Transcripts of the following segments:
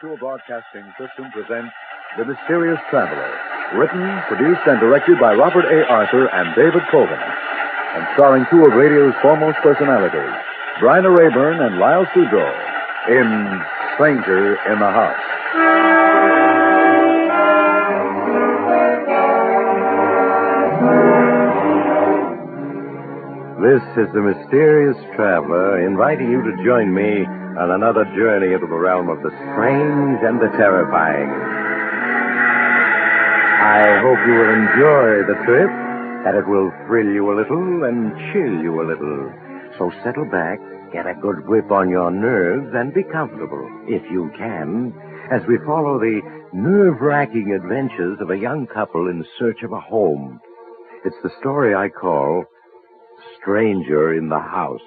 Mutual Broadcasting System presents The Mysterious Traveler, written, produced, and directed by Robert A. Arthur and David Coven, and starring two of radio's foremost personalities, Bryna Rayburn and Lyle Sudrow, in Stranger in the House. This is the Mysterious Traveler, inviting you to join me on another journey into the realm of the strange and the terrifying. I hope you will enjoy the trip, that it will thrill you a little and chill you a little. So settle back, get a good grip on your nerves, and be comfortable, if you can, as we follow the nerve-wracking adventures of a young couple in search of a home. It's the story I call Stranger in the House.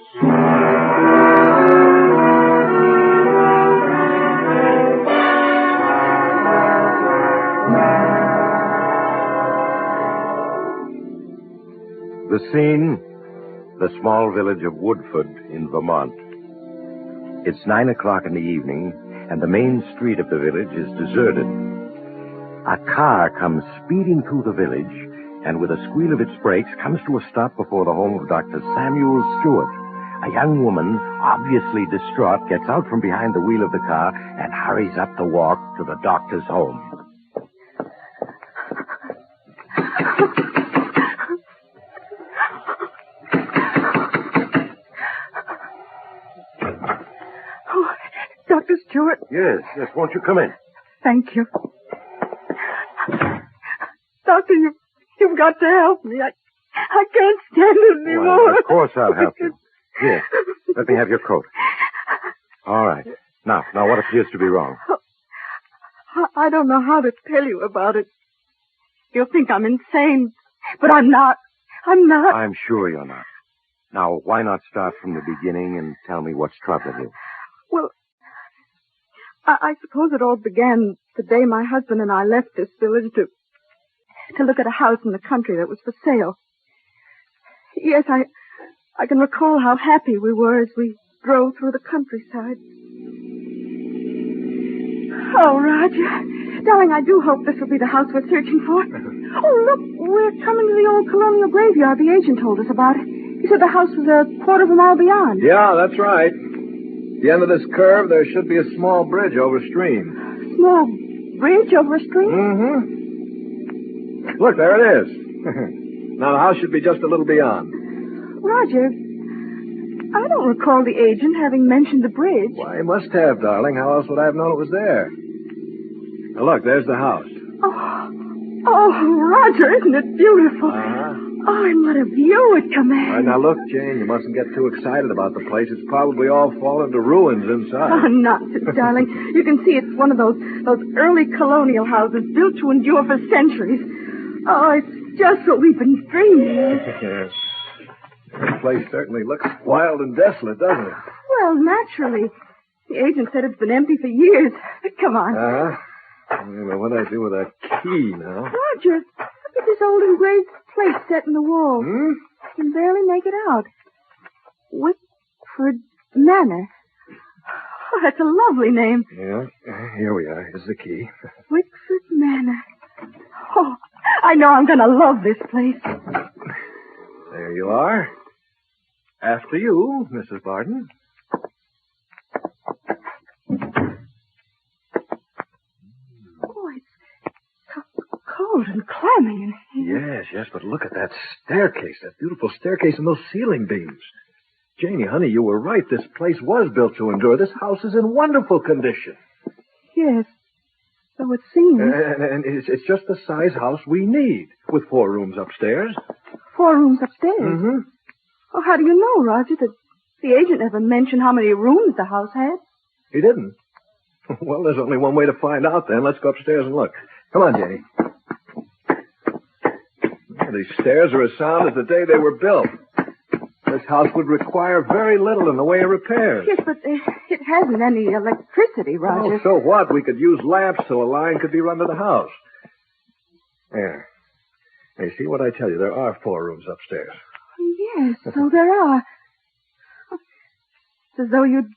The scene, the small village of Woodford in Vermont. It's 9 o'clock in the evening, and the main street of the village is deserted. A car comes speeding through the village, and with a squeal of its brakes, comes to a stop before the home of Dr. Samuel Stewart. A young woman, obviously distraught, gets out from behind the wheel of the car and hurries up the walk to the doctor's home. Oh, Dr. Stewart. Yes, won't you come in? Thank you. Doctor, You've got to help me. I can't stand it anymore. Well, of course I'll help you. Here, let me have your coat. All right. Now, what appears to be wrong? I don't know how to tell you about it. You'll think I'm insane, but I'm not. I'm sure you're not. Now, why not start from the beginning and tell me what's troubling you? Well, I suppose it all began the day my husband and I left this village to look at a house in the country that was for sale. Yes, I can recall how happy we were as we drove through the countryside. Oh, Roger. Darling, I do hope this will be the house we're searching for. Oh, look, we're coming to the old colonial graveyard the agent told us about. He said the house was a quarter of a mile beyond. Yeah, that's right. At the end of this curve, there should be a small bridge over stream. Small bridge over a stream? Mm-hmm. Look, there it is. Now, the house should be just a little beyond. Roger, I don't recall the agent having mentioned the bridge. Why, he must have, darling. How else would I have known it was there? Now, look, there's the house. Oh, Roger, isn't it beautiful? Uh-huh. Oh, and what a view it commands. All right, now, look, Jane, you mustn't get too excited about the place. It's probably all fallen to ruins inside. Oh, nonsense, darling. You can see it's one of those early colonial houses built to endure for centuries. Oh, it's just what we've been dreaming. Yes. This place certainly looks wild and desolate, doesn't it? Well, naturally. The agent said it's been empty for years. Come on. Well, what do I do with that key now? Roger, look at this old engraved plate set in the wall. Hmm? I can barely make it out. Whitford Manor. Oh, that's a lovely name. Yeah, here we are. Here's the key. Whitford Manor. Oh, I know I'm going to love this place. There you are. After you, Mrs. Barton. Oh, it's so cold and clammy in here. Yes, but look at that staircase, that beautiful staircase and those ceiling beams. Janie, honey, you were right. This place was built to endure. This house is in wonderful condition. Yes, so it seems. And it's just the size house we need, with 4 rooms upstairs. 4 rooms upstairs? Mm-hmm. Oh, how do you know, Roger, that the agent never mentioned how many rooms the house had? He didn't. Well, there's only one way to find out, then. Let's go upstairs and look. Come on, Janie. Well, these stairs are as sound as the day they were built. This house would require very little in the way of repairs. Yes, but it hasn't any electricity, Roger. Oh, so what? We could use lamps so a line could be run to the house. There. Hey, see what I tell you? There are 4 rooms upstairs. Yes, so there are. It's as though you'd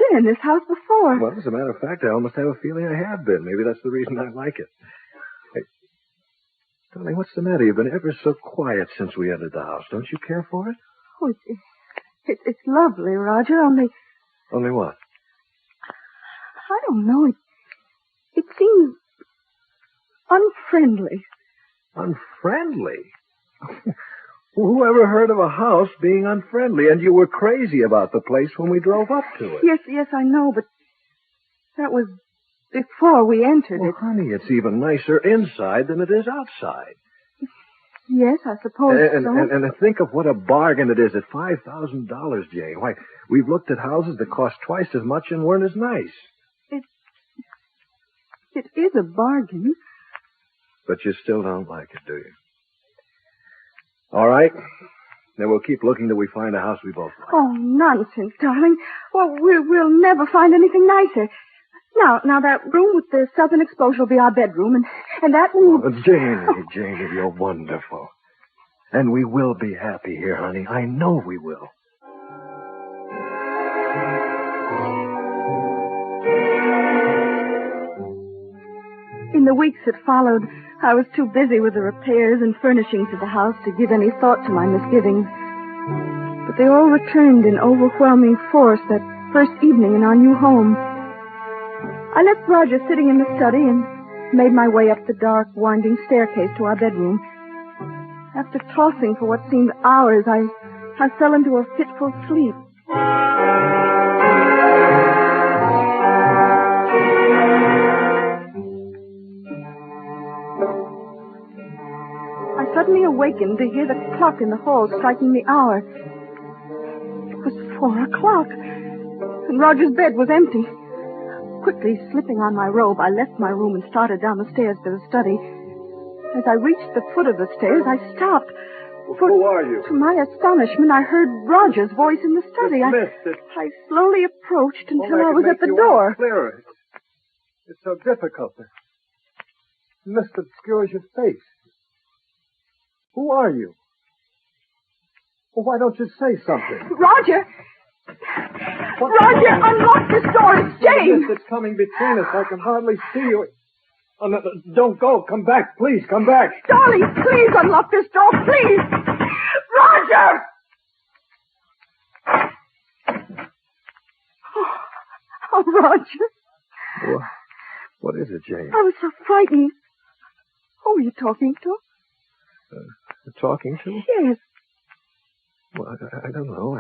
been in this house before. Well, as a matter of fact, I almost have a feeling I have been. Maybe that's the reason I like it. Hey, darling, what's the matter? You've been ever so quiet since we entered the house. Don't you care for it? Oh, it's lovely, Roger, only Only what? I don't know. It seems unfriendly. Unfriendly? Who ever heard of a house being unfriendly? And you were crazy about the place when we drove up to it. Yes, I know, but that was before we entered Well, it. honey, it's even nicer inside than it is outside. Yes, I suppose And, so. and think of what a bargain it is at $5,000, Jane. Why, we've looked at houses that cost twice as much and weren't as nice. It is a bargain. But you still don't like it, do you? All right. Then we'll keep looking till we find a house we both like. Oh, nonsense, darling. Well, we'll never find anything nicer. Now that room with the southern exposure will be our bedroom, and that room... Oh, Janie, you're wonderful. And we will be happy here, honey. I know we will. In the weeks that followed, I was too busy with the repairs and furnishings of the house to give any thought to my misgivings. But they all returned in overwhelming force that first evening in our new home. I left Roger sitting in the study and made my way up the dark, winding staircase to our bedroom. After tossing for what seemed hours, I fell into a fitful sleep. I suddenly awakened to hear the clock in the hall striking the hour. It was 4 o'clock, and Roger's bed was empty. Quickly slipping on my robe, I left my room and started down the stairs to the study. As I reached the foot of the stairs, I stopped. Who are you? To my astonishment, I heard Roger's voice in the study. I slowly approached until I was at the door. Clearer. It's so difficult. The mist obscures your face. Who are you? Well, why don't you say something? Roger! Roger, unlock this door. It's Jane. It's coming between us. I can hardly see you. Oh, no, don't go. Come back, please. Come back. Darling, please unlock this door, please. Roger! Oh, Roger. What is it, Jane? I was so frightened. Who were you talking to? Talking to? Yes. Well, I don't know.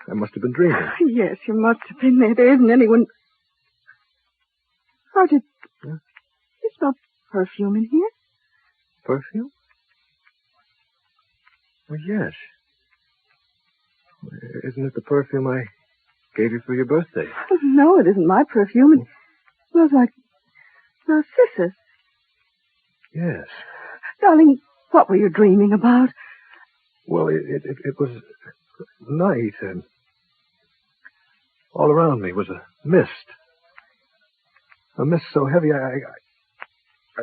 I must have been dreaming. Yes, you must have been there. There isn't anyone. Roger, you smell perfume in here? Perfume? Well, yes. Isn't it the perfume I gave you for your birthday? Oh, no, it isn't my perfume. It smells like narcissus. Yes. Darling, what were you dreaming about? Well, it was night, and all around me was a mist. A mist so heavy I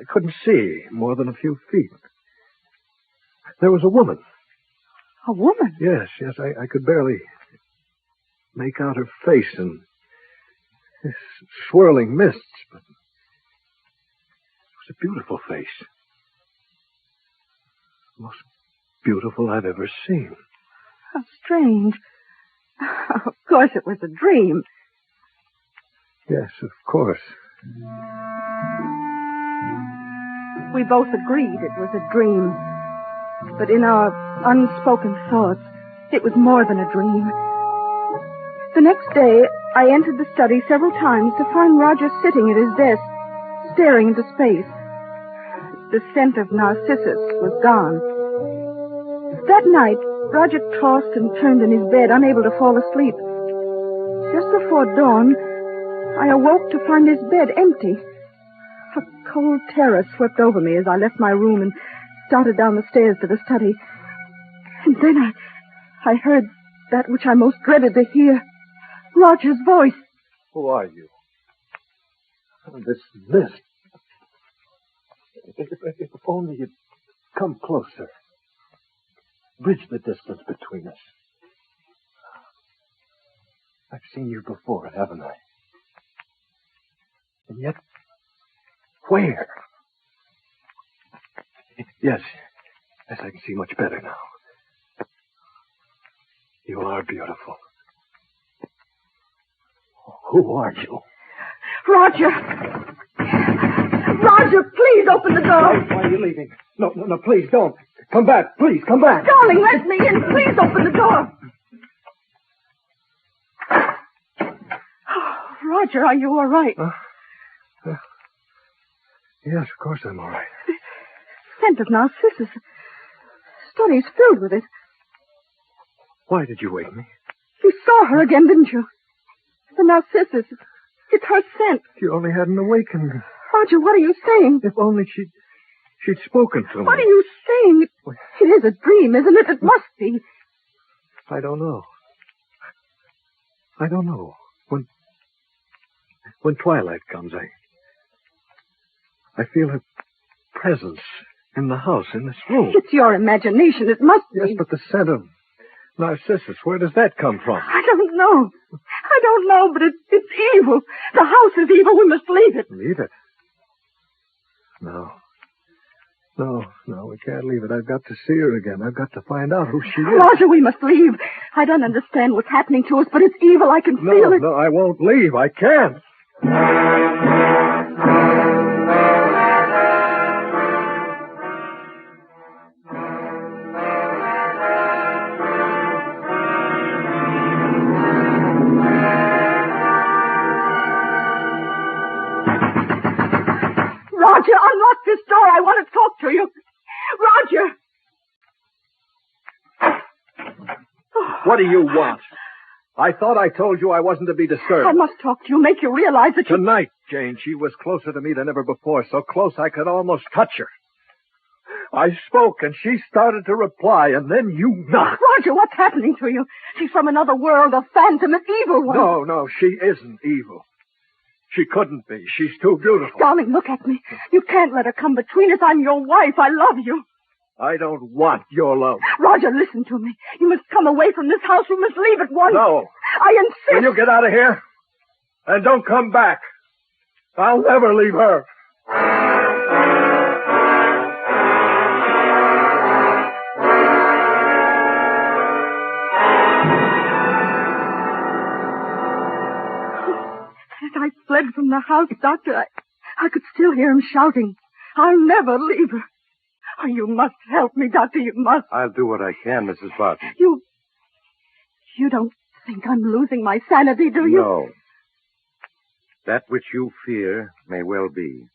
couldn't see more than a few feet. There was a woman. A woman? Yes, I could barely make out her face in this swirling mists, but it was a beautiful face. The most beautiful I've ever seen. How strange. Of course it was a dream. Yes, of course. We both agreed it was a dream. But in our unspoken thoughts, it was more than a dream. The next day, I entered the study several times to find Roger sitting at his desk, staring into space. The scent of narcissus was gone. That night, Roger tossed and turned in his bed, unable to fall asleep. Just before dawn, I awoke to find his bed empty. A cold terror swept over me as I left my room and started down the stairs to the study. And then I heard that which I most dreaded to hear. Roger's voice. Who are you? This mist. If only you'd come closer. Bridge the distance between us. I've seen you before, haven't I? And yet, where? Yes. Yes, I can see much better now. You are beautiful. Who are you? Roger! Roger, please open the door. Why are you leaving? No, please don't. Come back. Please, come back. Darling, let me in. Please open the door. Oh, Roger, are you all right? Yes, of course I'm all right. The scent of narcissus. The study's filled with it. Why did you wake me? You saw her again, didn't you? The narcissus. It's her scent. You only hadn't awakened me. Roger, what are you saying? If only she'd spoken to me. What are you saying? It is a dream, isn't it? It must be. I don't know. I don't know. When twilight comes, I feel her presence in the house, in this room. It's your imagination. It must be. Yes, but the scent of narcissus, where does that come from? I don't know. I don't know, but it's evil. The house is evil. We must leave it. Leave it? No, we can't leave it. I've got to see her again. I've got to find out who she is. Roger, we must leave. I don't understand what's happening to us, but it's evil. I can feel it. No, I won't leave. I can't. Roger, unlock this door. I want to talk to you. Roger! What do you want? I thought I told you I wasn't to be disturbed. I must talk to you, make you realize that you... Tonight, Jane, she was closer to me than ever before, so close I could almost touch her. I spoke, and she started to reply, and then you knocked. Roger, what's happening to you? She's from another world, a phantom, an evil one. No, she isn't evil. She couldn't be. She's too beautiful. Darling, look at me. You can't let her come between us. I'm your wife. I love you. I don't want your love. Roger, listen to me. You must come away from this house. We must leave at once. No. I insist. Will you get out of here? And don't come back. I'll never leave her. As I fled from the house, Doctor, I could still hear him shouting, "I'll never leave her." Oh, you must help me, Doctor. You must. I'll do what I can, Mrs. Barton. You don't think I'm losing my sanity, do you? No. That which you fear may well be.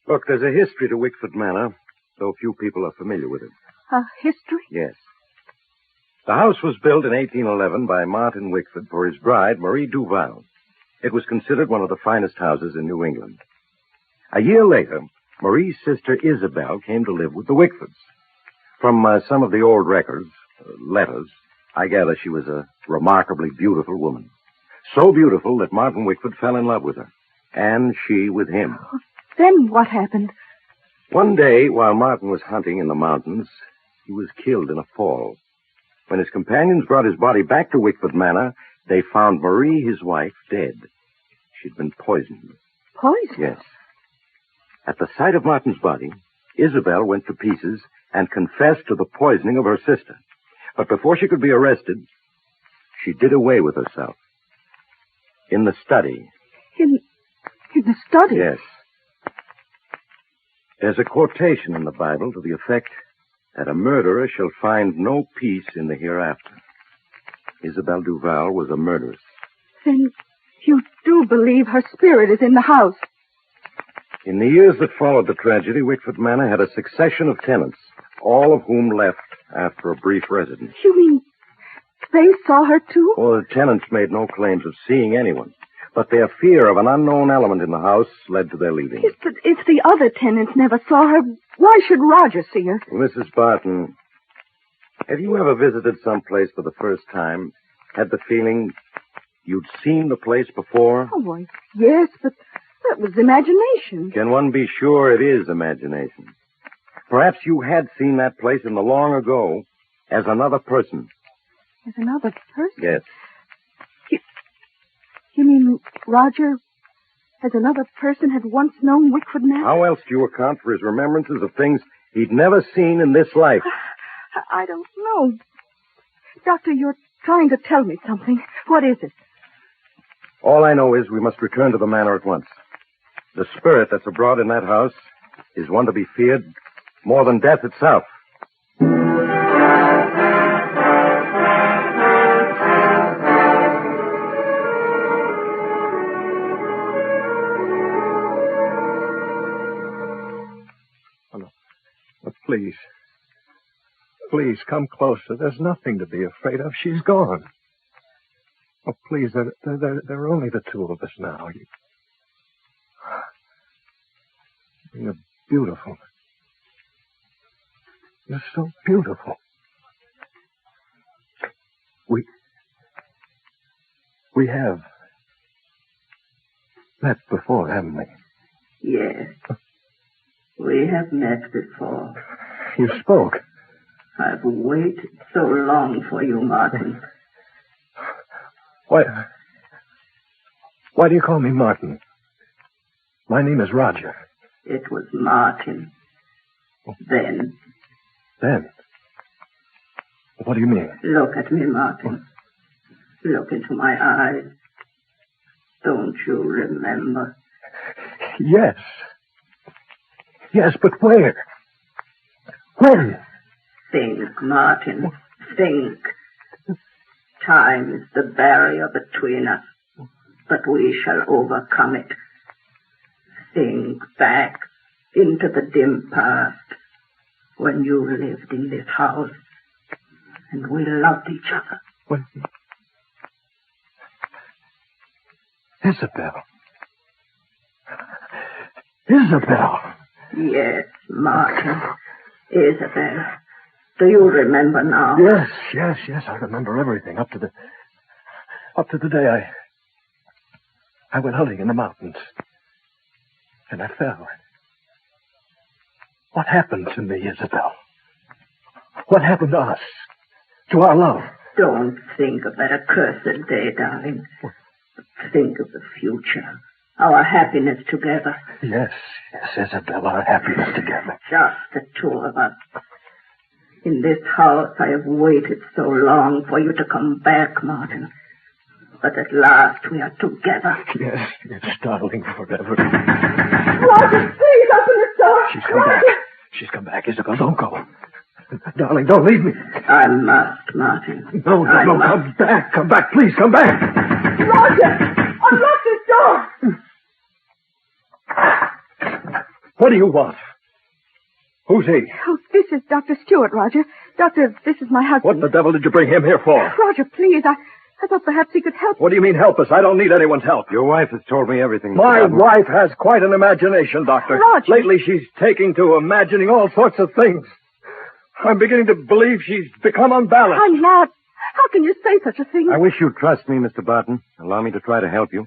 Look, there's a history to Wickford Manor, though few people are familiar with it. A history? Yes. The house was built in 1811 by Martin Wickford for his bride, Marie Duval. It was considered one of the finest houses in New England. A year later, Marie's sister Isabel came to live with the Wickfords. From some of the old records, letters, I gather she was a remarkably beautiful woman. So beautiful that Martin Wickford fell in love with her, and she with him. Then what happened? One day, while Martin was hunting in the mountains, he was killed in a fall. When his companions brought his body back to Wickford Manor, they found Marie, his wife, dead. She'd been poisoned. Poison? Yes. At the sight of Martin's body, Isabel went to pieces and confessed to the poisoning of her sister. But before she could be arrested, she did away with herself. In the study. In the study? Yes. There's a quotation in the Bible to the effect that a murderer shall find no peace in the hereafter. Isabel Duval was a murderess. Then you do believe her spirit is in the house? In the years that followed the tragedy, Wickford Manor had a succession of tenants, all of whom left after a brief residence. You mean they saw her too? Well, the tenants made no claims of seeing anyone, but their fear of an unknown element in the house led to their leaving. Yes, but if the other tenants never saw her, why should Roger see her? Well, Mrs. Barton, have you ever visited some place for the first time, had the feeling you'd seen the place before? Oh, why, yes, but that was imagination. Can one be sure it is imagination? Perhaps you had seen that place in the long ago as another person. As another person? Yes. You mean Roger, as another person, had once known Wickford Knapp? How else do you account for his remembrances of things he'd never seen in this life? I don't know. Doctor, you're trying to tell me something. What is it? All I know is we must return to the manor at once. The spirit that's abroad in that house is one to be feared more than death itself. Please. Please, come closer. There's nothing to be afraid of. She's gone. Oh, please, there are only the two of us now. You're beautiful. You're so beautiful. We have met before, haven't we? Yes. We have met before. You spoke. I've waited so long for you, Martin. Why do you call me Martin? My name is Roger. It was Martin. Then. Then? What do you mean? Look at me, Martin. Look into my eyes. Don't you remember? Yes. Yes, but where? When? Think, Martin. Think. Time is the barrier between us, but we shall overcome it. Think back into the dim past when you lived in this house and we loved each other. When? Isabel. Isabel. Yes, Martin. Isabel. Do you remember now? Yes. I remember everything up to the day I went hunting in the mountains. And I fell. What happened to me, Isabel? What happened to us? To our love? Don't think of that accursed day, darling. Think of the future. Our happiness together. Yes, Isabel, our happiness together. Just the two of us. In this house, I have waited so long for you to come back, Martin. But at last we are together. Yes, darling, forever. Roger, please open the door. She's come back, Isabel. Don't go. Darling, don't leave me. I must, Martin. No, come back. Come back, please, come back. Roger, unlock this door. What do you want? Who's he? Oh, this is Dr. Stewart, Roger. Doctor, this is my husband. What the devil did you bring him here for? Roger, please, I thought perhaps he could help. What do you mean help us? I don't need anyone's help. Your wife has told me everything. My Mr. Barton. wife has quite an imagination, Doctor. Roger. Lately she's taking to imagining all sorts of things. I'm beginning to believe she's become unbalanced. I'm not. How can you say such a thing? I wish you'd trust me, Mr. Barton. Allow me to try to help you.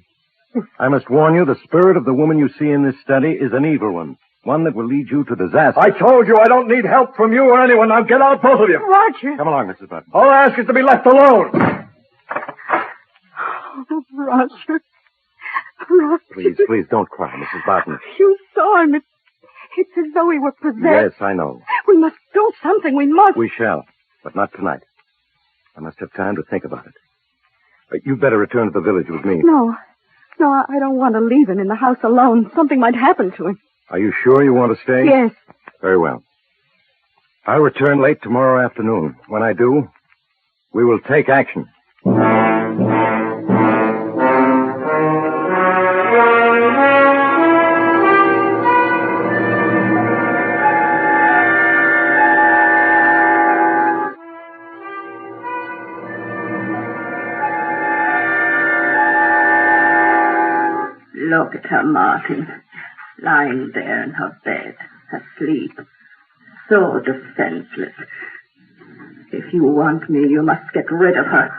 I must warn you, the spirit of the woman you see in this study is an evil one that will lead you to disaster. I told you I don't need help from you or anyone. Now get out, both of you. Roger. Come along, Mrs. Barton. All I ask is to be left alone. Oh, Roger. Roger. Please, don't cry, Mrs. Barton. You saw him. It's as though he were possessed. Yes, I know. We must do something. We must. We shall, but not tonight. I must have time to think about it. But you'd better return to the village with me. No, I don't want to leave him in the house alone. Something might happen to him. Are you sure you want to stay? Yes. Very well. I'll return late tomorrow afternoon. When I do, we will take action. Look at her, Martin. Lying there in her bed, asleep. So defenseless. If you want me, you must get rid of her.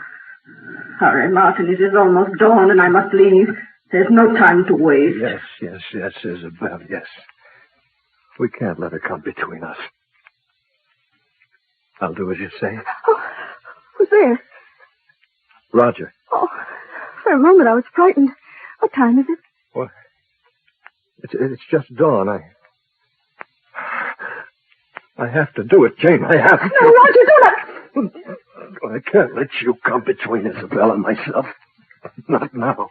Hurry, Martin, it is almost dawn and I must leave. There's no time to waste. Yes, Isabel, yes. We can't let her come between us. I'll do as you say. Oh, who's there? Roger. Oh, For a moment I was frightened. What time is it? Well, it's just dawn. I have to do it, Jane. I have to. No, Roger, do not. I can't let you come between Isabel and myself. Not now.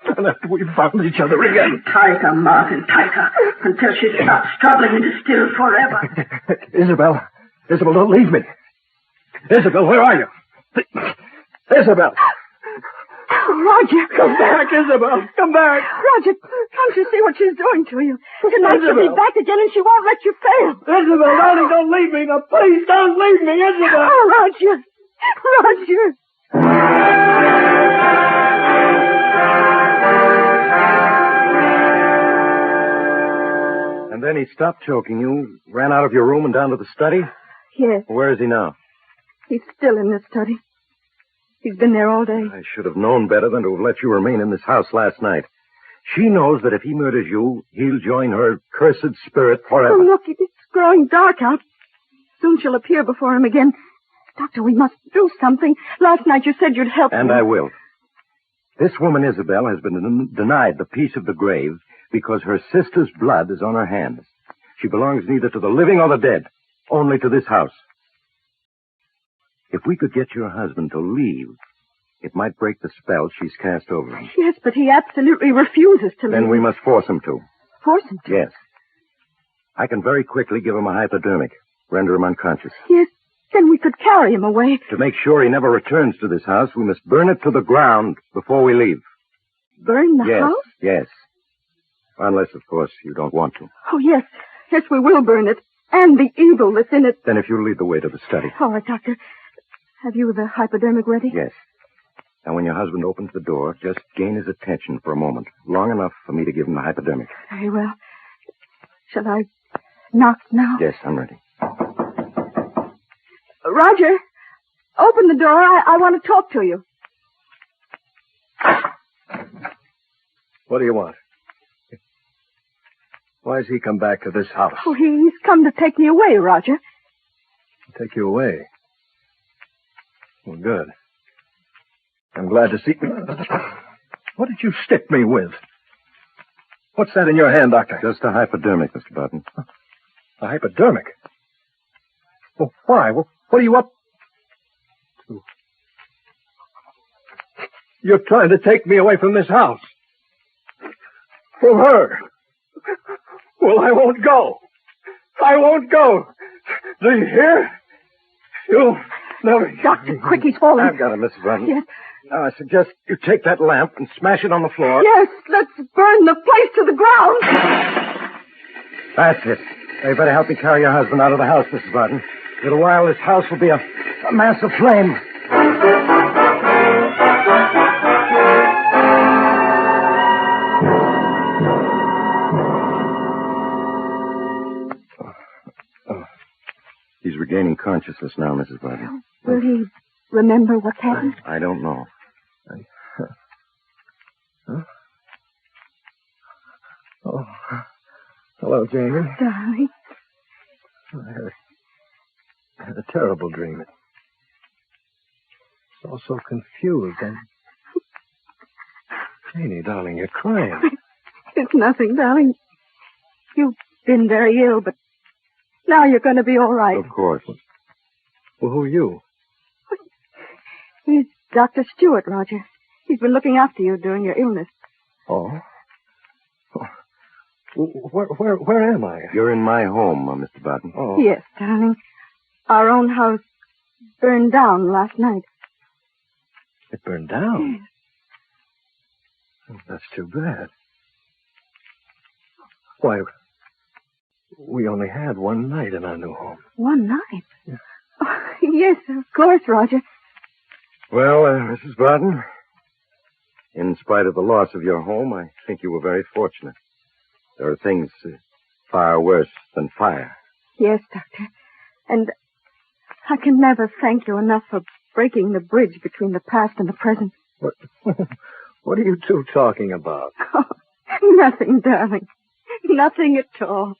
Not after we've found each other again. Tie her, Martin, tie her, until she stops struggling and is still forever. Isabel, don't leave me. Isabel, where are you? Isabel. Roger. Come back, Isabel. Come back. Roger, can't you see what she's doing to you? Tonight she'll be back again and she won't let you fail. Isabel, darling, don't leave me. Now, please don't leave me, Isabel. Oh, Roger. Roger. And then he stopped choking you, ran out of your room and down to the study? Yes, Where is he now? he's still in the study. He's been there all day. I should have known better than to have let you remain in this house last night. She knows that if he murders you, he'll join her cursed spirit Oh, forever. look, it's growing dark out. Soon she'll appear before him again. Doctor, we must do something. Last night you said you'd help And me. I will. This woman, Isabel, has been denied the peace of the grave because her sister's blood is on her hands. She belongs neither to the living or the dead, only to this house. If we could get your husband to leave, it might break the spell she's cast over him. Yes, but he absolutely refuses to leave. Then we must force him to. Force him to? Yes. I can very quickly give him a hypodermic, render him unconscious. Yes, then we could carry him away. To make sure he never returns to this house, we must burn it to the ground before we leave. Burn the Yes, house? yes. Unless, of course, you don't want to. Oh, yes. Yes, we will burn it. And the evil that's in it. Then if you'll lead the way to the study. All right, Doctor. Have you the hypodermic ready? Yes. And when your husband opens the door, just gain his attention for a moment, long enough for me to give him the hypodermic. Very well. Shall I knock now? Yes, I'm ready. Roger, open the door. I want to talk to you. What do you want? Why has he come back to this house? Oh, he's come to take me away, Roger. Take you away. Well, good. I'm glad to see... What did you stick me with? What's that in your hand, Doctor? Just a hypodermic, Mr. Barton. A hypodermic? Well, why? What are you up to? You're trying to take me away from this house. From her. Well, I won't go. I won't go. Do you hear? You'll never... Doctor, quick, he's falling. I've got it, Mrs. Barton. Yes. Now, I suggest you take that lamp and smash it on the floor. Yes, let's burn the place to the ground. That's it. Now, you better help me carry your husband out of the house, Mrs. Barton. In a little while, this house will be a mass of flame. He's regaining consciousness now, Mrs. Barton. Will he remember what's happened? I don't know. Huh? Oh. Hello, Jamie. Darling. I had a terrible dream. It's all so confused. Janie, darling, you're crying. It's nothing, darling. You've been very ill, but now you're going to be all right. Of course. Well, who are you? He's Dr. Stewart, Roger. He's been looking after you during your illness. Oh. Where am I? You're in my home, Mr. Barton. Oh. Yes, darling. Our own house burned down last night. It burned down? Oh, that's too bad. Why, we only had one night in our new home. One night? Yeah. Oh, yes, of course, Roger. Well, Mrs. Barton, in spite of the loss of your home, I think you were very fortunate. There are things far worse than fire. Yes, Doctor. And I can never thank you enough for breaking the bridge between the past and the present. What are you two talking about? Oh, nothing, darling. Nothing at all.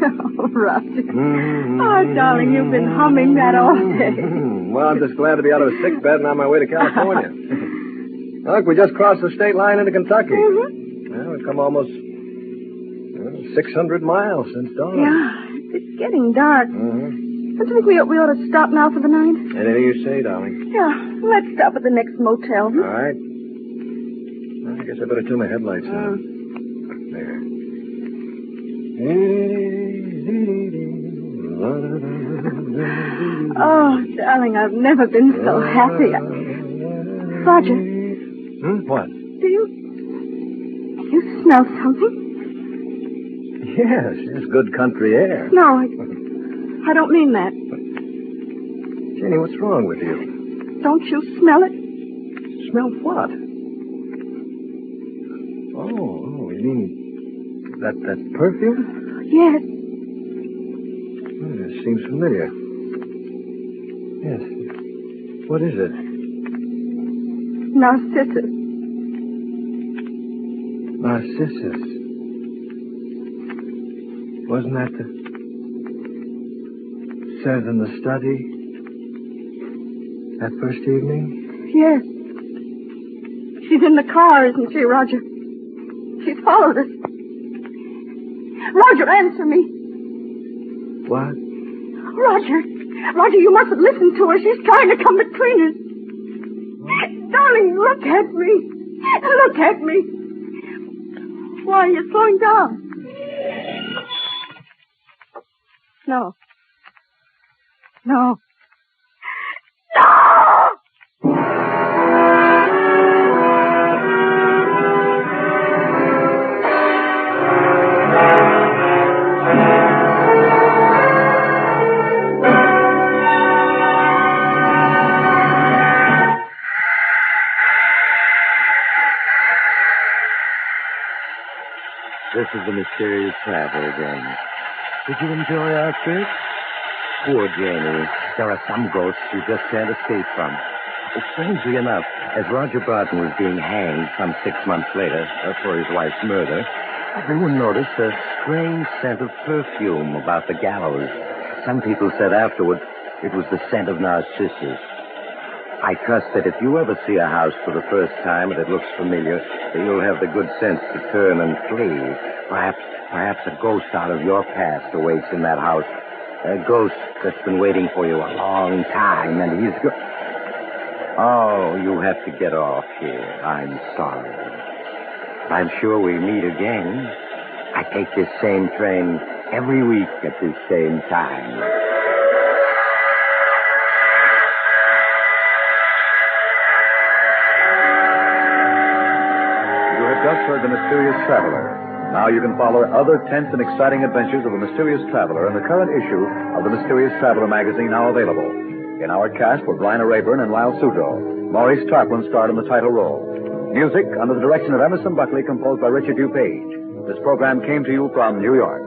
Oh, Roger. Oh, darling, you've been humming that all day. Well, I'm just glad to be out of a sick bed and on my way to California. Look, we just crossed the state line into Kentucky. Well, we've come almost 600 miles since dawn. Yeah, it's getting dark. Don't you think we ought to stop now for the night? Anything you say, darling. Yeah, let's stop at the next motel. All right. Well, I guess I better turn my headlights on. There. Oh, darling, I've never been so happy. Roger. What? Do you smell something? Yes, it's good country air. No, I don't mean that. Jenny, what's wrong with you? Don't you smell it? Smell what? Oh, you mean that perfume? Yes. It seems familiar. Yes. What is it? Narcissus. Narcissus. Wasn't that the... said in the study that first evening? Yes. She's in the car, isn't she, Roger? She's followed us. Roger, answer me. What? Roger, you mustn't listen to her. She's trying to come between us. Darling, look at me. Look at me. Why are you slowing down? No. No. No! This is the Mysterious Traveler again. Did you enjoy our trip? Poor Janie. There are some ghosts you just can't escape from. Strangely enough, as Roger Barton was being hanged some 6 months later for his wife's murder, everyone noticed a strange scent of perfume about the gallows. Some people said afterward it was the scent of narcissus. I trust that if you ever see a house for the first time and it looks familiar, that you'll have the good sense to turn and flee. Perhaps a ghost out of your past awaits in that house. A ghost that's been waiting for you a long time, and he's Oh, you have to get off here. I'm sorry. I'm sure we meet again. I take this same train every week at this same time. You have just heard The Mysterious Traveler. Now you can follow other tense and exciting adventures of the Mysterious Traveler in the current issue of the Mysterious Traveler magazine, now available. In our cast were Bryna Rayburn and Lyle Sudo. Maurice Tarplin starred in the title role. Music under the direction of Emerson Buckley, composed by Richard DuPage. This program came to you from New York.